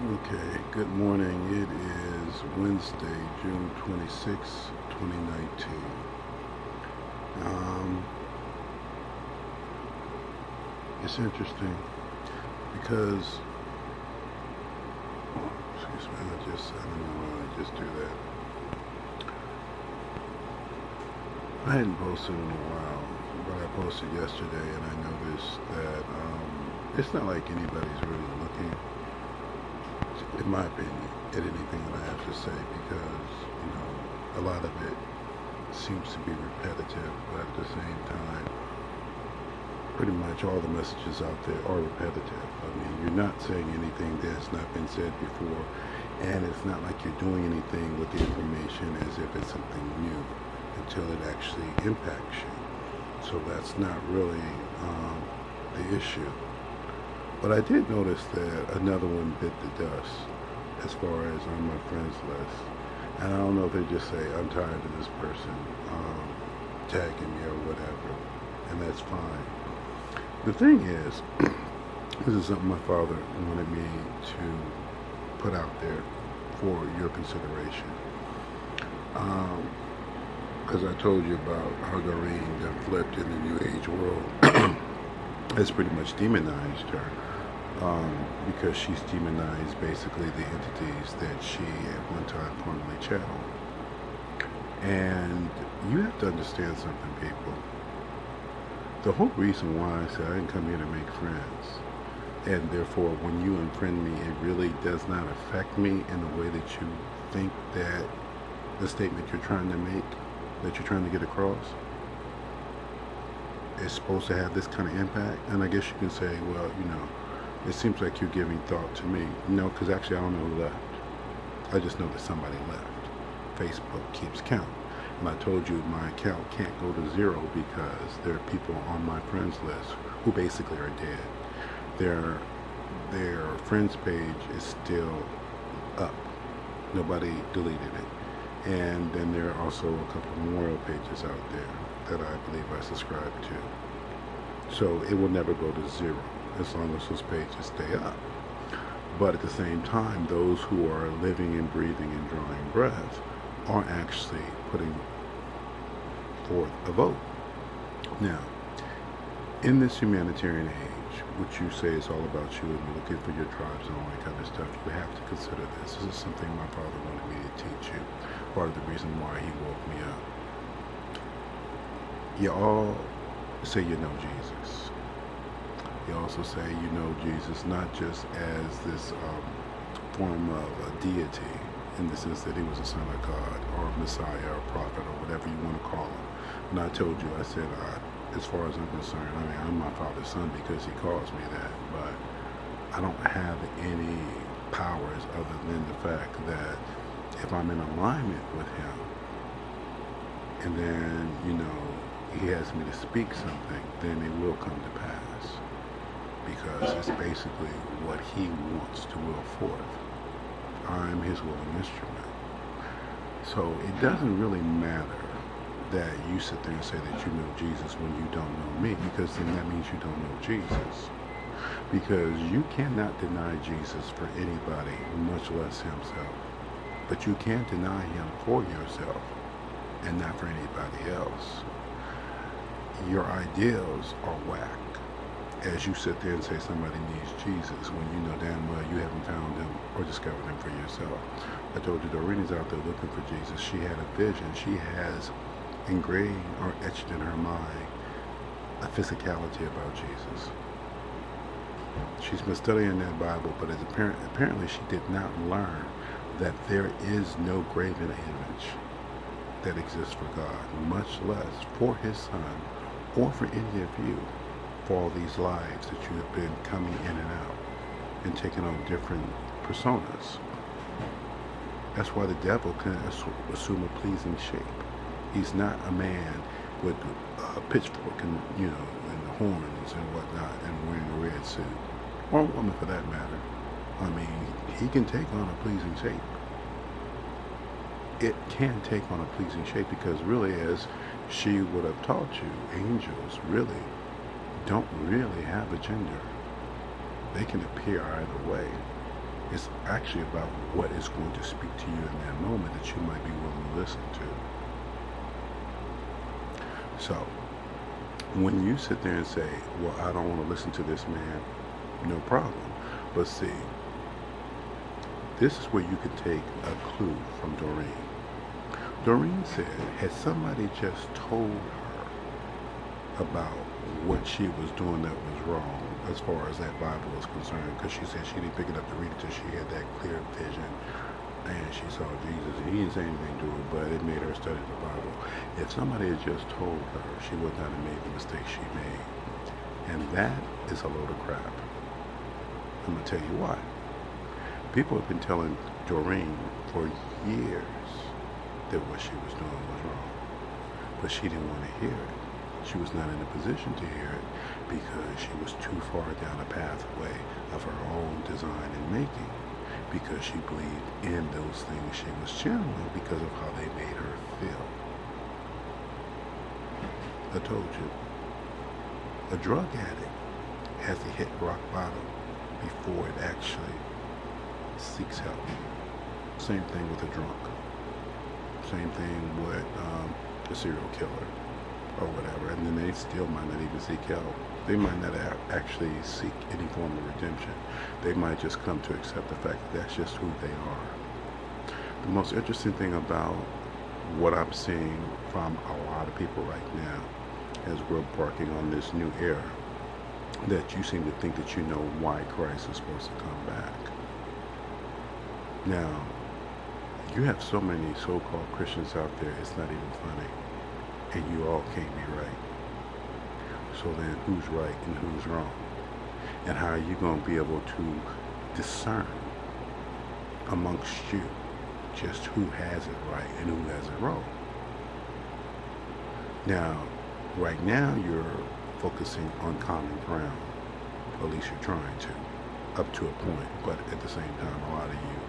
Okay, good morning. It is Wednesday, June 26, 2019. Um, it's interesting because, oh, excuse me, I don't know why I just do that. I hadn't posted in a while, but I posted yesterday and I noticed that it's not like anybody's really looking, in my opinion, at anything that I have to say because, a lot of it seems to be repetitive, but at the same time, pretty much all the messages out there are repetitive. I mean, you're not saying anything that's not been said before, and it's not like you're doing anything with the information as if it's something new until it actually impacts you. So that's not really the issue. But I did notice that another one bit the dust as far as on my friends list. And I don't know if they just say, I'm tired of this person tagging me or whatever. And that's fine. The thing is, this is something my father wanted me to put out there for your consideration. Because I told you about how Doreen got flipped in the New Age world. Has pretty much demonized her. Because she's demonized basically the entities that she at one time formerly channeled. And you have to understand something, people. The whole reason why I said I didn't come here to make friends, and therefore when you unfriend me, it really does not affect me in the way that you think that the statement you're trying to make, that you're trying to get across, is supposed to have this kind of impact. And I guess you can say, well, it seems like you're giving thought to me. No, because actually I don't know who left. I just know that somebody left. Facebook keeps count. And I told you my account can't go to zero because there are people on my friends list who basically are dead. Their friends page is still up. Nobody deleted it. And then there are also a couple of memorial pages out there that I believe I subscribe to. So it will never go to zero as long as those pages stay up. But at the same time, those who are living and breathing and drawing breath are actually putting forth a vote. Now, in this humanitarian age, which you say is all about you and you're looking for your tribes and all that kind of stuff, you have to consider this. This is something my father wanted me to teach you. Part of the reason why he woke me up. You all say you know Jesus. You also say you know Jesus not just as this form of a deity in the sense that he was a son of God or a Messiah or a prophet or whatever you want to call him. And I told you, I said, as far as I'm concerned, I mean, I'm my father's son because he calls me that, but I don't have any powers other than the fact that if I'm in alignment with him and then, he has me to speak something, then it will come to pass. Because it's basically what he wants to will forth. I'm his willing instrument. So it doesn't really matter that you sit there and say that you know Jesus when you don't know me, because then that means you don't know Jesus. Because you cannot deny Jesus for anybody, much less himself. But you can't deny him for yourself and not for anybody else. Your ideals are whack. As you sit there and say somebody needs Jesus when you know damn well you haven't found him or discovered him for yourself. I told you Doreen's out there looking for Jesus. She had a vision. She has engraved or etched in her mind a physicality about Jesus. She's been studying that Bible, but apparently she did not learn that there is no graven image that exists for God, much less for his son or for any of you. For all these lives that you have been coming in and out and taking on different personas. That's why the devil can assume a pleasing shape. He's not a man with a pitchfork and and horns and whatnot and wearing a red suit, or a woman for that matter. I mean, he can take on a pleasing shape. It can take on a pleasing shape because really, as she would have taught you, angels really don't really have a gender. They can appear either way. It's actually about what is going to speak to you in that moment that you might be willing to listen to. So, when you sit there and say, well, I don't want to listen to this man, no problem. But see, this is where you can take a clue from Doreen. Doreen said, had somebody just told her about what she was doing that was wrong as far as that Bible is concerned, because she said she didn't pick it up to read it till she had that clear vision and she saw Jesus, and he didn't say anything to her, but it made her study the Bible. If somebody had just told her, she would not have made the mistake she made. And that is a load of crap. I'm going to tell you why. People have been telling Doreen for years that what she was doing was wrong. But she didn't want to hear it. She was not in a position to hear it because she was too far down a pathway of her own design and making, because she believed in those things she was channeling because of how they made her feel. I told you, a drug addict has to hit rock bottom before it actually seeks help. Same thing with a drunk. Same thing with a serial killer or whatever. And then they still might not even seek help. They might not actually seek any form of redemption. They might just come to accept the fact that that's just who they are. The most interesting thing about what I'm seeing from a lot of people right now as we're embarking on this new era, that you seem to think that you know why Christ is supposed to come back. Now, you have so many so-called Christians out there, it's not even funny. And you all can't be right. So then who's right and who's wrong? And how are you going to be able to discern amongst you just who has it right and who has it wrong? Now, right now you're focusing on common ground, or at least you're trying to, up to a point, but at the same time a lot of you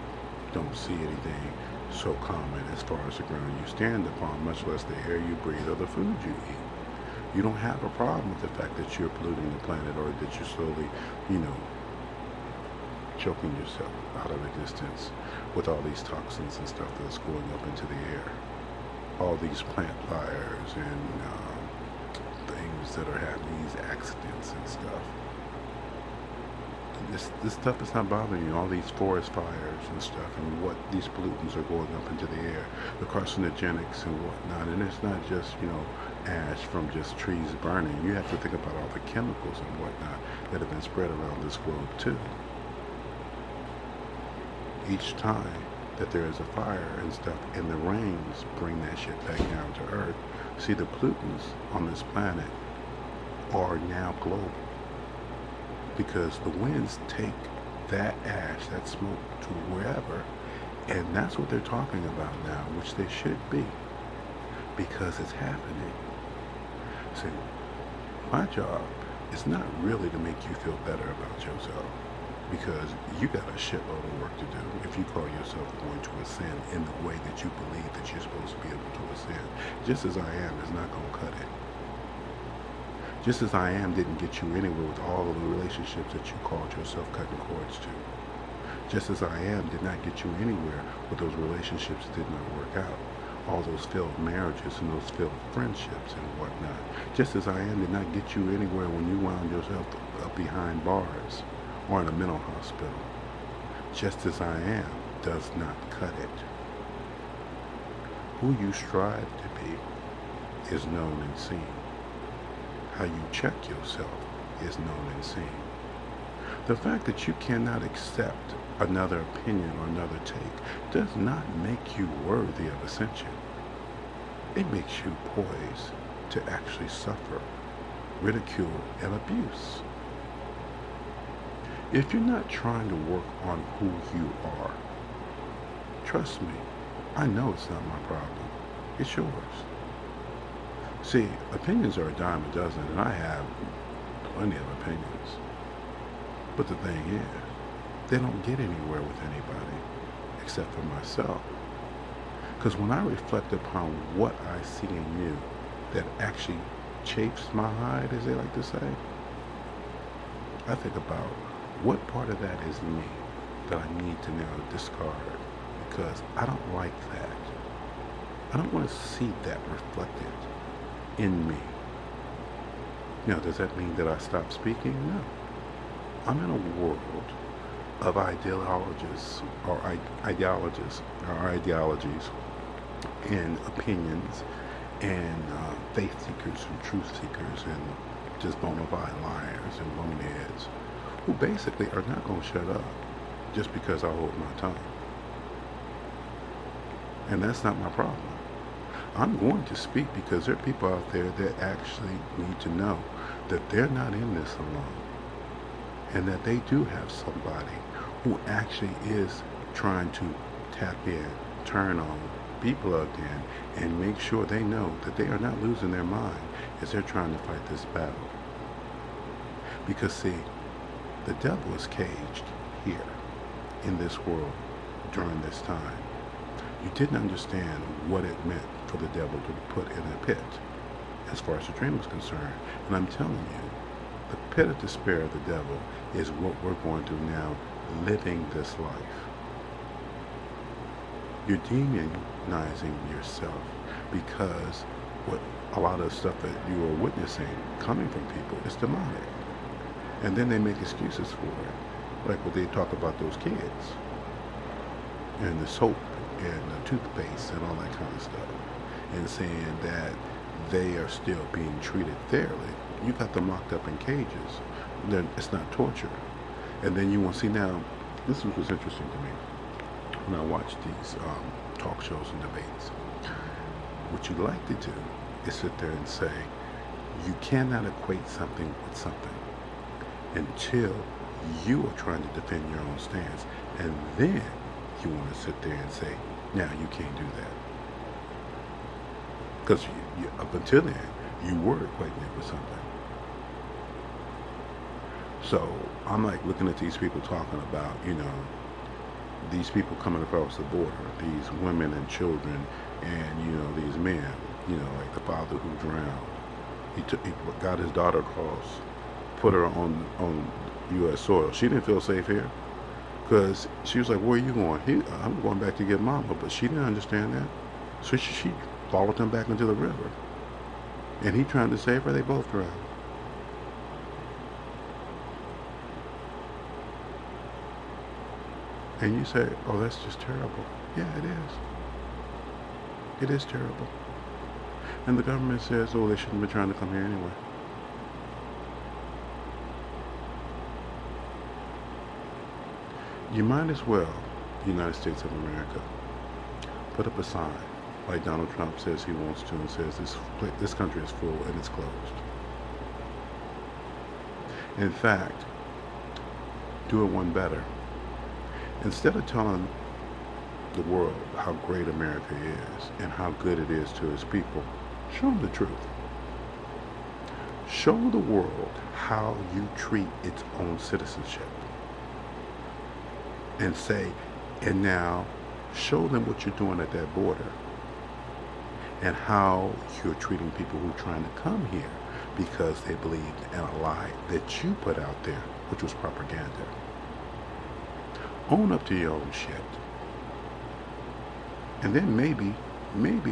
don't see anything so common as far as the ground you stand upon, much less the air you breathe or the food you eat. You don't have a problem with the fact that you're polluting the planet, or that you're slowly, choking yourself out of existence with all these toxins and stuff that's going up into the air. All these plant fires and things that are happening, these accidents and stuff. This stuff is not bothering you. All these forest fires and stuff, and what these pollutants are going up into the air, the carcinogenics and whatnot. And it's not just, ash from just trees burning. You have to think about all the chemicals and whatnot that have been spread around this globe too. Each time that there is a fire and stuff, and the rains bring that shit back down to earth. See, the pollutants on this planet are now global, because the winds take that ash, that smoke, to wherever, and that's what they're talking about now, which they should be, because it's happening. See, my job is not really to make you feel better about yourself, because you got a shitload of work to do if you call yourself going to ascend in the way that you believe that you're supposed to be able to ascend. Just as I am is not going to cut it. Just as I am didn't get you anywhere with all of the relationships that you called yourself cutting cords to. Just as I am did not get you anywhere with those relationships that did not work out. All those failed marriages and those failed friendships and whatnot. Just as I am did not get you anywhere when you wound yourself up behind bars or in a mental hospital. Just as I am does not cut it. Who you strive to be is known and seen. How you check yourself is known and seen. The fact that you cannot accept another opinion or another take does not make you worthy of ascension. It makes you poised to actually suffer ridicule and abuse. If you're not trying to work on who you are, trust me, I know it's not my problem. It's yours. See, opinions are a dime a dozen, and I have plenty of opinions. But the thing is, they don't get anywhere with anybody except for myself. Because when I reflect upon what I see in you that actually chafes my hide, as they like to say, I think about what part of that is me that I need to now discard because I don't like that. I don't want to see that reflected in me. Now, does that mean that I stop speaking? No. I'm in a world of ideologies and opinions and faith seekers and truth seekers and just bona fide liars and boneheads who basically are not going to shut up just because I hold my tongue. And that's not my problem. I'm going to speak because there are people out there that actually need to know that they're not in this alone and that they do have somebody who actually is trying to tap in, turn on, be plugged in, and make sure they know that they are not losing their mind as they're trying to fight this battle. Because see, the devil is caged here in this world during this time. You didn't understand what it meant for the devil to be put in a pit as far as the dream was concerned. And I'm telling you, the pit of despair of the devil is what we're going through now, living this life. You're demonizing yourself because what a lot of stuff that you are witnessing coming from people is demonic. And then they make excuses for it. Like what they talk about those kids and the soap and the toothpaste and all that kind of stuff, and saying that they are still being treated fairly. You got them locked up in cages. Then it's not torture. And then you want to see now, this was interesting to me when I watch these talk shows and debates. What you like to do is sit there and say, you cannot equate something with something until you are trying to defend your own stance. And then you want to sit there and say, now you can't do that. Because up until then, you were equating it with something. So I'm like looking at these people talking about, these people coming across the border, these women and children, and, these men, like the father who drowned. He got his daughter across, put her on U.S. soil. She didn't feel safe here because she was like, where are you going? I'm going back to get mama, but she didn't understand that. So she followed him back into the river. And he trying to save her, they both drowned. And you say, oh, that's just terrible. Yeah, it is. It is terrible. And the government says, oh, they shouldn't be trying to come here anyway. You might as well, United States of America, put up a sign like Donald Trump says he wants to and says this country is full and it's closed. In fact, do it one better. Instead of telling the world how great America is and how good it is to its people, show them the truth. Show the world how you treat its own citizenship. And say, and now show them what you're doing at that border and how you're treating people who are trying to come here because they believed in a lie that you put out there, which was propaganda. Own up to your own shit. And then maybe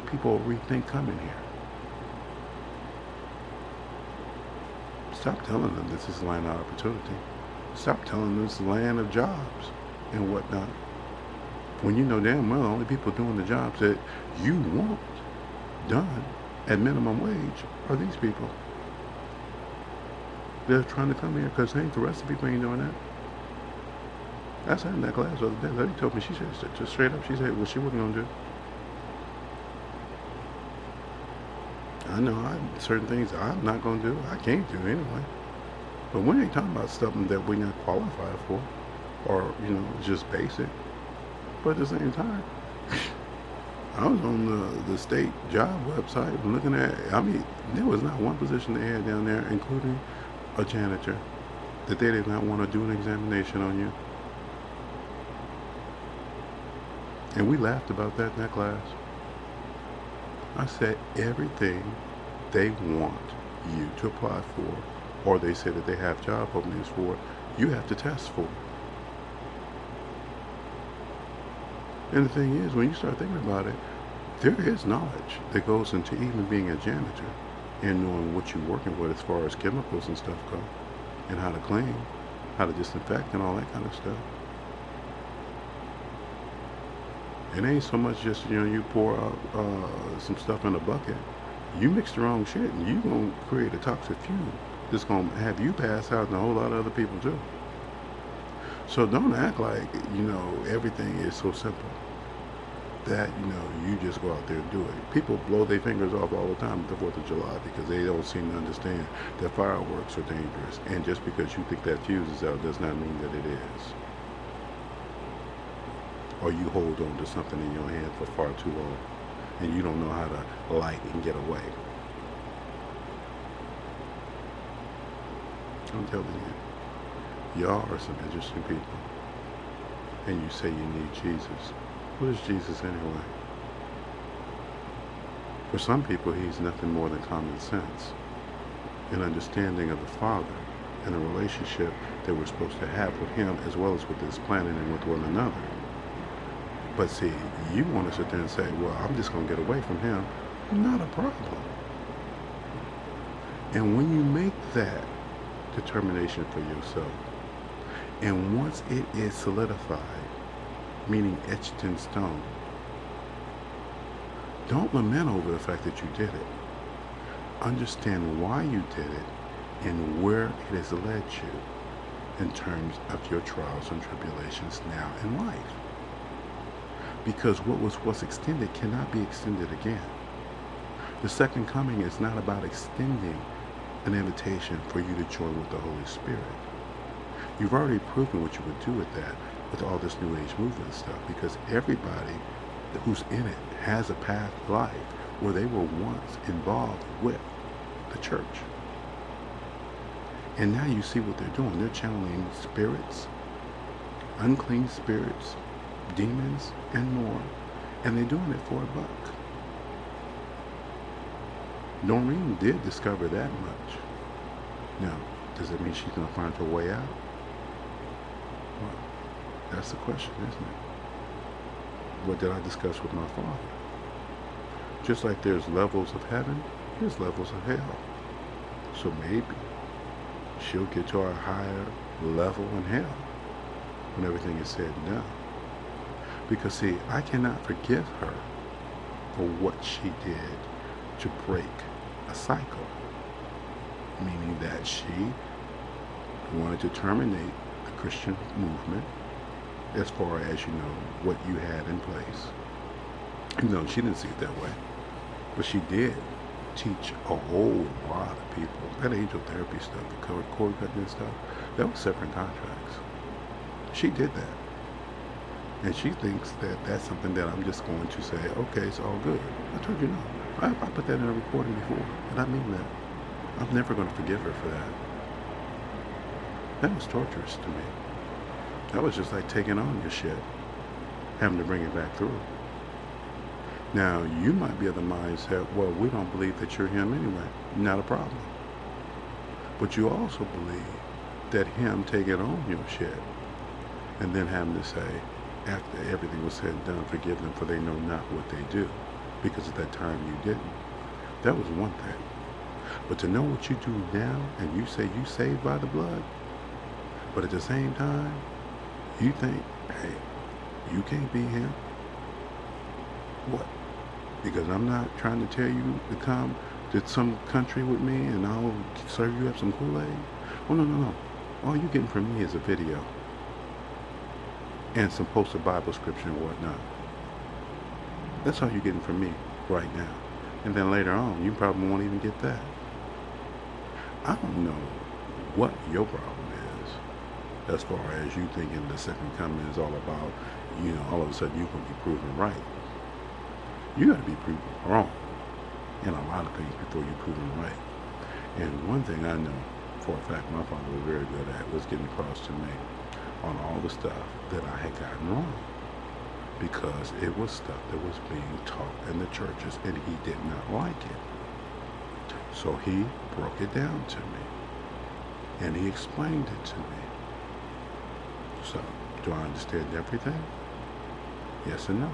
people will rethink coming here. Stop telling them this is a land of opportunity. Stop telling them this is a land of jobs and whatnot. When you know damn well the only people doing the jobs that you want done at minimum wage are these people. They're trying to come here because the rest of the people ain't doing that. I sat in that class the other day. The lady told me, she said, just straight up, she said, well, she wasn't going to do. I know certain things I'm not going to do. I can't do anyway. But we ain't talking about stuff that we're not qualified for or, just basic. But at the same time, I was on the state job website and looking at, there was not one position they had down there, including a janitor, that they did not want to do an examination on you. And we laughed about that in that class. I said everything they want you to apply for, or they say that they have job openings for, you have to test for. And the thing is, when you start thinking about it, there is knowledge that goes into even being a janitor and knowing what you're working with as far as chemicals and stuff go, and how to clean, how to disinfect and all that kind of stuff. It ain't so much just, you pour out some stuff in a bucket. You mix the wrong shit and you gonna create a toxic fume that's gonna have you pass out and a whole lot of other people too. So don't act like, everything is so simple that, you just go out there and do it. People blow their fingers off all the time at the 4th of July because they don't seem to understand that fireworks are dangerous. And just because you think that fuse is out does not mean that it is. Or you hold on to something in your hand for far too long and you don't know how to light and get away. I'm telling you, y'all are some interesting people. And you say you need Jesus. What is Jesus anyway? For some people, he's nothing more than common sense, an understanding of the Father and the relationship that we're supposed to have with him as well as with this planet and with one another. But see, you want to sit there and say, well, I'm just going to get away from him. Not a problem. And when you make that determination for yourself, and once it is solidified, meaning etched in stone, don't lament over the fact that you did it. Understand why you did it and where it has led you in terms of your trials and tribulations now in life. Because what was extended cannot be extended again. The second coming is not about extending an invitation for you to join with the Holy Spirit. You've already proven what you would do with that, with all this New Age movement stuff, because everybody who's in it has a past life where they were once involved with the church. And now you see what they're doing. They're channeling spirits, unclean spirits, demons, and more, and they're doing it for $1. Noreen did discover that much. Now, does it mean she's going to find her way out? Well, that's the question, isn't it? What did I discuss with my father? Just like there's levels of heaven, there's levels of hell. So maybe she'll get to a higher level in hell when everything is said and done. Because see, I cannot forgive her for what she did to break a cycle. Meaning that she wanted to terminate the Christian movement as far as, what you had in place. She didn't see it that way. But she did teach a whole lot of people. That angel therapy stuff, the cord cutting and stuff, that was separate contracts. She did that. And she thinks that that's something that I'm just going to say, okay, it's all good. I told you no. I put that in a recording before, and I mean that. I'm never going to forgive her for that. That was torturous to me. That was just like taking on your shit, having to bring it back through. Now, you might be of the mindset, well, we don't believe that you're him anyway. Not a problem. But you also believe that him taking on your shit and then having to say, after everything was said and done, forgive them for they know not what they do. Because at that time you didn't. That was one thing. But to know what you do now, and you say you saved by the blood, but at the same time, you think, hey, you can't be him. What? Because I'm not trying to tell you to come to some country with me and I'll serve you up some Kool-Aid? Oh, no. All you're getting from me is a video and some posted Bible scripture and whatnot. That's all you're getting from me right now. And then later on, you probably won't even get that. I don't know what your problem is as far as you thinking the second coming is all about, all of a sudden you're going to be proven right. You got to be proven wrong in a lot of things before you're proven right. And one thing I know for a fact my father was very good at was getting across to me on all the stuff that I had gotten wrong. Because it was stuff that was being taught in the churches and he did not like it. So he broke it down to me. And he explained it to me. So, do I understand everything? Yes and no.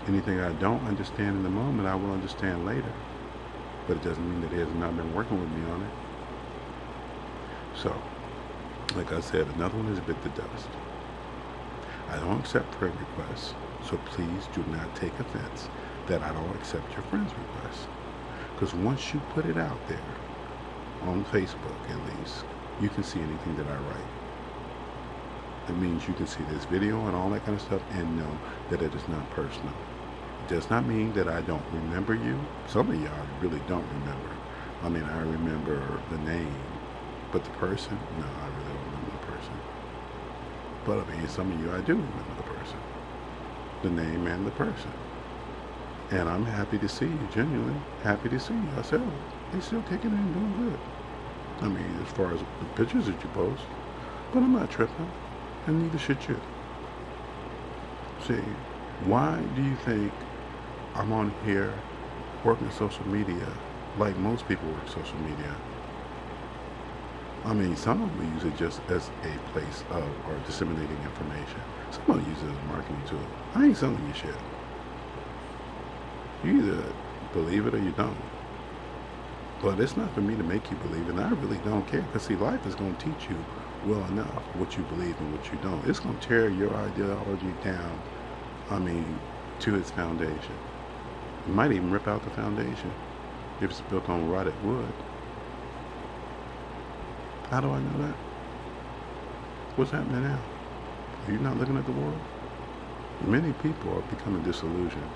Anything I don't understand in the moment, I will understand later. But it doesn't mean that he has not been working with me on it. So, like I said, another one is bit the dust. I don't accept prayer requests, so please do not take offense that I don't accept your friend's requests. Because once you put it out there, on Facebook at least, you can see anything that I write. It means you can see this video and all that kind of stuff and know that it is not personal. It does not mean that I don't remember you. Some of y'all really don't remember. I mean, I remember the name, but the person, no, I really don't remember the person. But I mean, some of you, I do remember the person, the name and the person. And I'm happy to see you, genuinely happy to see you. I said, oh, they still kicking it and doing good. I mean, as far as the pictures that you post, but I'm not tripping, and neither should you. See, why do you think I'm on here working social media like most people work social media? I mean, some of them use it just as a place of or disseminating information. Some of them use it as a marketing tool. I ain't selling you shit. You either believe it or you don't. But it's not for me to make you believe it, and I really don't care. Because, see, life is going to teach you well enough what you believe and what you don't. It's going to tear your ideology down, I mean, to its foundation. It might even rip out the foundation if it's built on rotted wood. How do I know that? What's happening now? Are you not looking at the world? Many people are becoming disillusioned.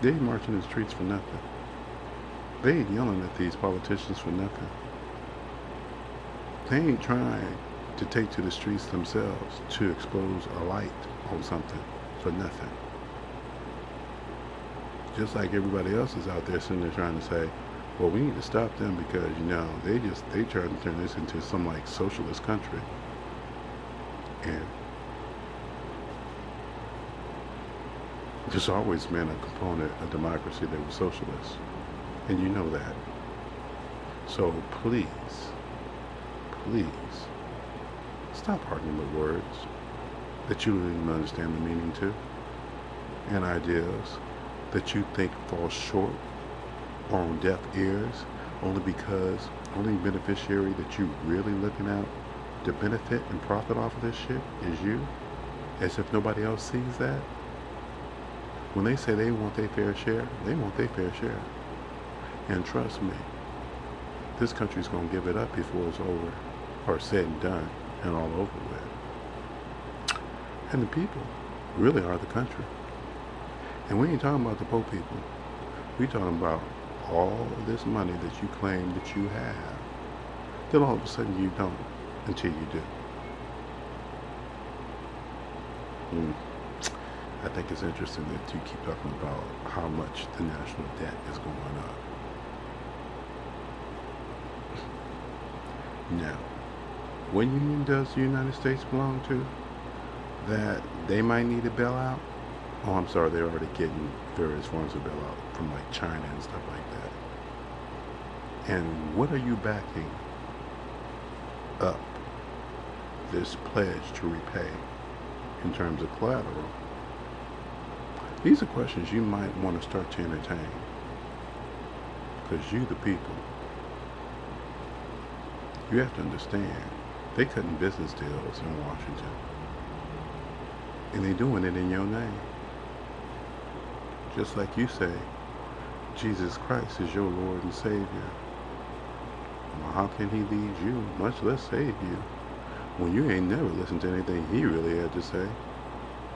They ain't marching in the streets for nothing. They ain't yelling at these politicians for nothing. They ain't trying to take to the streets themselves to expose a light on something for nothing. Just like everybody else is out there sitting there trying to say, well, we need to stop them because, you know, they try to turn this into some like socialist country. And there's always been a component of democracy that was socialist. And you know that. So please, stop arguing with words that you don't even understand the meaning to, and ideas that you think fall short or on deaf ears only because only beneficiary that you really looking at to benefit and profit off of this shit is you, as if nobody else sees that. When they say they want their fair share, they want their fair share. And trust me, this country's going to give it up before it's over, or said and done, and all over with. And the people really are the country. And we ain't talking about the poor people. We talking about all of this money that you claim that you have, then all of a sudden you don't until you do. I think it's interesting that you keep talking about how much the national debt is going up. Now, what union does the United States belong to that they might need a bailout? Oh, I'm sorry, they're already getting various forms of bailout from like China and stuff like that. And what are you backing up this pledge to repay in terms of collateral? These are questions you might want to start to entertain, because you, the people, you have to understand, they cutting business deals in Washington, and they're doing it in your name. Just like you say, Jesus Christ is your Lord and Savior. Well, how can he lead you, much less save you, when you ain't never listened to anything he really had to say?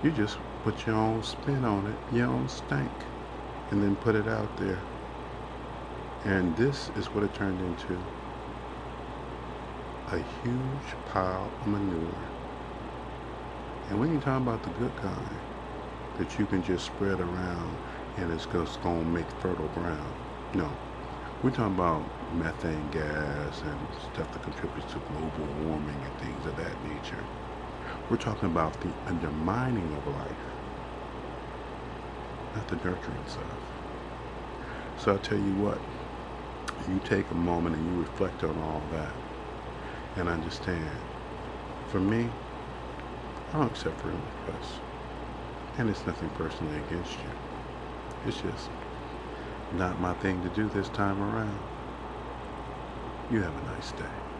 You just put your own spin on it, your own stank, and then put it out there. And this is what it turned into. A huge pile of manure. And we ain't talking about the good kind that you can just spread around and it's just going to make fertile ground. No. We're talking about methane gas and stuff that contributes to global warming and things of that nature. We're talking about the undermining of life, not the nurturing stuff. So I'll tell you what, you take a moment and you reflect on all that and understand, for me, I don't accept friend requests. And it's nothing personally against you. It's just not my thing to do this time around. You have a nice day.